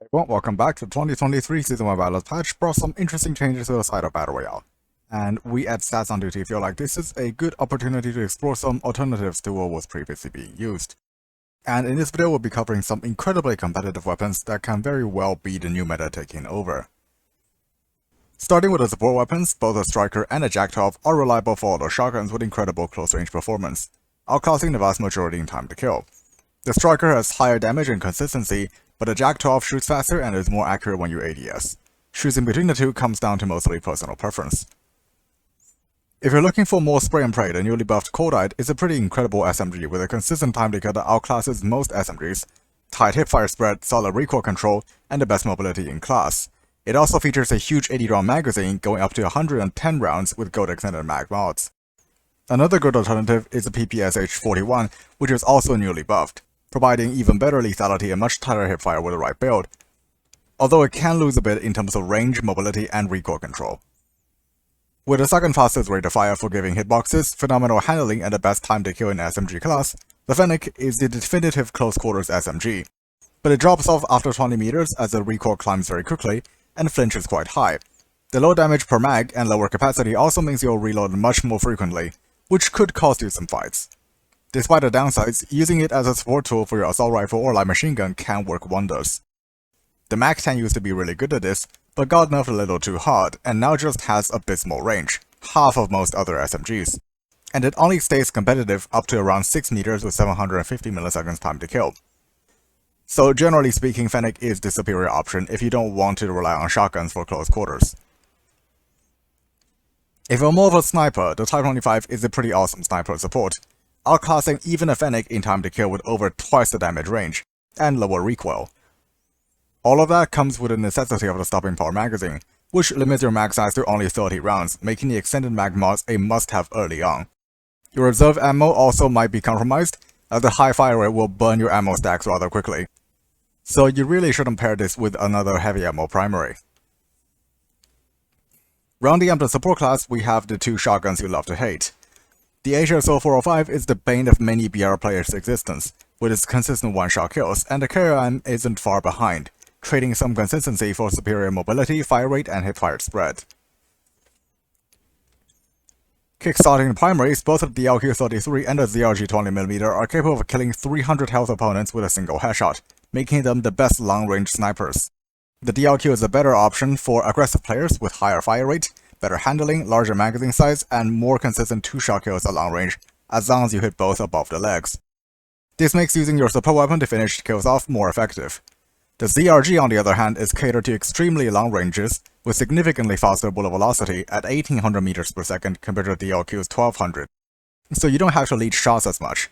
Well, welcome back to 2023 Season 1 Battles patch brought some interesting changes to the side of Battle Royale. And we at Stats on Duty feel like this is a good opportunity to explore some alternatives to what was previously being used. And in this video we'll be covering some incredibly competitive weapons that can very well be the new meta taking over. Starting with the support weapons, both a Striker and a Jack-12 are reliable for auto shotguns with incredible close-range performance, outclassing the vast majority in time to kill. The Striker has higher damage and consistency, but the Jack-12 shoots faster and is more accurate when you ADS. Choosing between the two comes down to mostly personal preference. If you're looking for more spray and pray, the newly buffed Codm is a pretty incredible SMG with a consistent time decay that outclasses most SMGs, tight hipfire spread, solid recoil control, and the best mobility in class. It also features a huge 80-round magazine going up to 110 rounds with gold extended mag mods. Another good alternative is the PPSH-41, which is also newly buffed, providing even better lethality and much tighter hipfire with the right build, although it can lose a bit in terms of range, mobility, and recoil control. With the second fastest rate of fire for giving hitboxes, phenomenal handling, and the best time to kill in the SMG class, the Fennec is the definitive close quarters SMG, but it drops off after 20 meters as the recoil climbs very quickly and flinch is quite high. The low damage per mag and lower capacity also means you'll reload much more frequently, which could cost you some fights. Despite the downsides, using it as a support tool for your assault rifle or light machine gun can work wonders. The MAC-10 used to be really good at this, but got nerfed a little too hard, and now just has abysmal range, half of most other SMGs. And it only stays competitive up to around 6 meters with 750 milliseconds time to kill. So generally speaking, Fennec is the superior option if you don't want to rely on shotguns for close quarters. If you're more of a sniper, the Type 25 is a pretty awesome sniper support, outclassing even a Fennec in time to kill with over twice the damage range, and lower recoil. All of that comes with the necessity of the stopping power magazine, which limits your mag size to only 30 rounds, making the extended mag mods a must-have early on. Your reserve ammo also might be compromised, as the high fire rate will burn your ammo stacks rather quickly. So you really shouldn't pair this with another heavy ammo primary. Rounding up the support class, we have the two shotguns you love to hate. The HSO 405 is the bane of many BR players' existence, with its consistent one-shot kills, and the KOM isn't far behind, trading some consistency for superior mobility, fire rate, and hipfire spread. Kickstarting the primaries, both the LQ-33 and the ZRG 20mm are capable of killing 300 health opponents with a single headshot, making them the best long-range snipers. The DLQ is a better option for aggressive players with higher fire rate, better handling, larger magazine size, and more consistent two-shot kills at long range, as long as you hit both above the legs. This makes using your support weapon to finish kills off more effective. The ZRG, on the other hand, is catered to extremely long ranges, with significantly faster bullet velocity at 1800 meters per second compared to the DLQ's 1200, so you don't have to lead shots as much.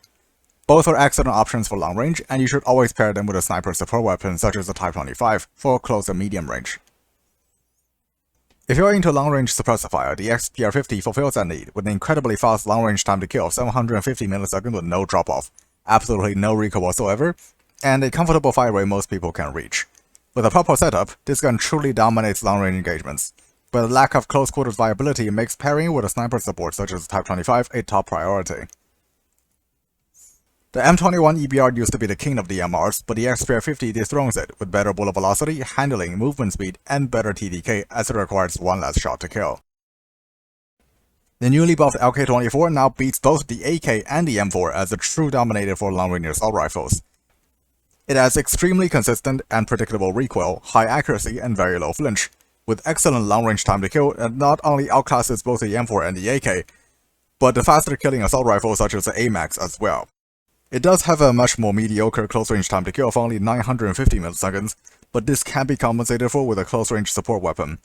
Both are excellent options for long range, and you should always pair them with a sniper support weapon such as the Type 25 for close and medium range. If you're into long-range suppressor fire, the XPR-50 fulfills that need, with an incredibly fast long-range time to kill of 750 milliseconds with no drop-off, absolutely no recoil whatsoever, and a comfortable fire rate most people can reach. With a proper setup, this gun truly dominates long-range engagements, but the lack of close-quarters viability makes pairing with a sniper support such as Type 25 a top priority. The M21 EBR used to be the king of the MRs, but the XPR-50 dethrones it with better bullet velocity, handling, movement speed, and better TDK as it requires one less shot to kill. The newly buffed LK-24 now beats both the AK and the M4 as a true dominator for long-range assault rifles. It has extremely consistent and predictable recoil, high accuracy, and very low flinch, with excellent long-range time to kill and not only outclasses both the M4 and the AK, but the faster killing assault rifles such as the AMAX as well. It does have a much more mediocre close-range time to kill of only 950 milliseconds, but this can be compensated for with a close-range support weapon.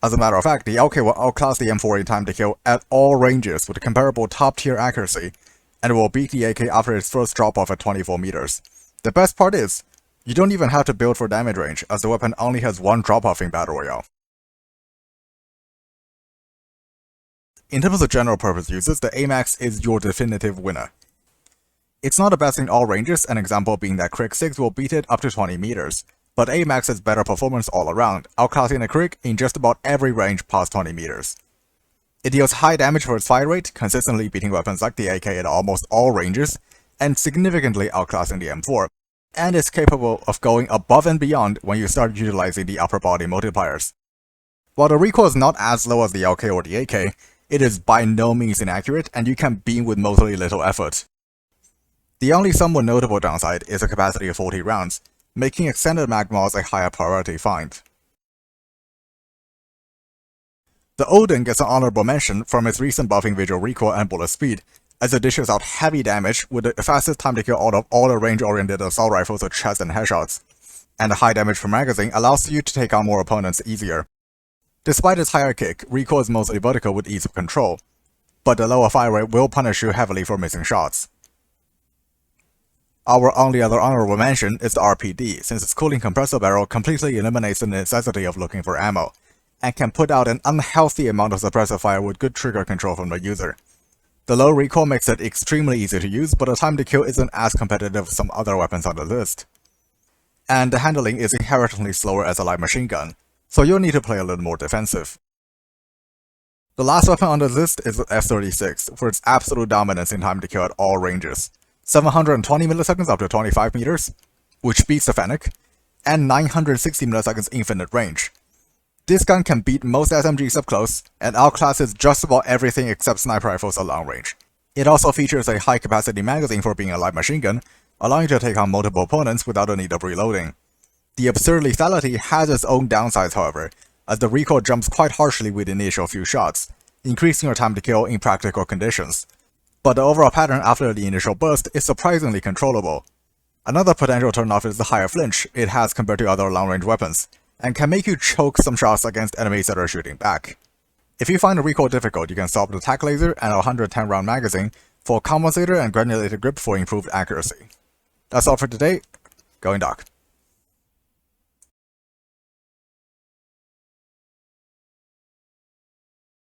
As a matter of fact, the LK will outclass the M4 in time to kill at all ranges with comparable top-tier accuracy, and it will beat the AK after its first drop-off at 24 meters. The best part is, you don't even have to build for damage range, as the weapon only has one drop-off in Battle Royale. In terms of general purpose uses, the AMAX is your definitive winner. It's not the best in all ranges, an example being that Crick 6 will beat it up to 20 meters, but AMAX has better performance all around, outclassing the Crick in just about every range past 20 meters. It deals high damage for its fire rate, consistently beating weapons like the AK at almost all ranges, and significantly outclassing the M4, and is capable of going above and beyond when you start utilizing the upper body multipliers. While the recoil is not as low as the LK or the AK, it is by no means inaccurate, and you can beam with mostly little effort. The only somewhat notable downside is a capacity of 40 rounds, making extended mag mods a higher priority find. The Odin gets an honorable mention from its recent buffing visual recoil and bullet speed, as it dishes out heavy damage with the fastest time to kill out of all the range-oriented assault rifles with chest and headshots, and the high damage per magazine allows you to take on more opponents easier. Despite its higher kick, recoil is mostly vertical with ease of control, but the lower fire rate will punish you heavily for missing shots. Our only other honorable mention is the RPD, since its cooling compressor barrel completely eliminates the necessity of looking for ammo, and can put out an unhealthy amount of suppressive fire with good trigger control from the user. The low recoil makes it extremely easy to use, but the time to kill isn't as competitive as some other weapons on the list. And the handling is inherently slower as a light machine gun, so you'll need to play a little more defensive. The last weapon on the list is the F-36, for its absolute dominance in time to kill at all ranges. 720 milliseconds up to 25 meters, which beats the Fennec, and 960 milliseconds infinite range. This gun can beat most SMGs up close, and outclasses just about everything except sniper rifles at long range. It also features a high capacity magazine for being a light machine gun, allowing you to take on multiple opponents without the need of reloading. The absurd lethality has its own downsides, however, as the recoil jumps quite harshly with the initial few shots, increasing your time to kill in practical conditions. But the overall pattern after the initial burst is surprisingly controllable. Another potential turnoff is the higher flinch it has compared to other long-range weapons, and can make you choke some shots against enemies that are shooting back. If you find the recoil difficult, you can swap the tac laser and a 110 round magazine for a compensator and granulated grip for improved accuracy. That's all for today. Going Doc.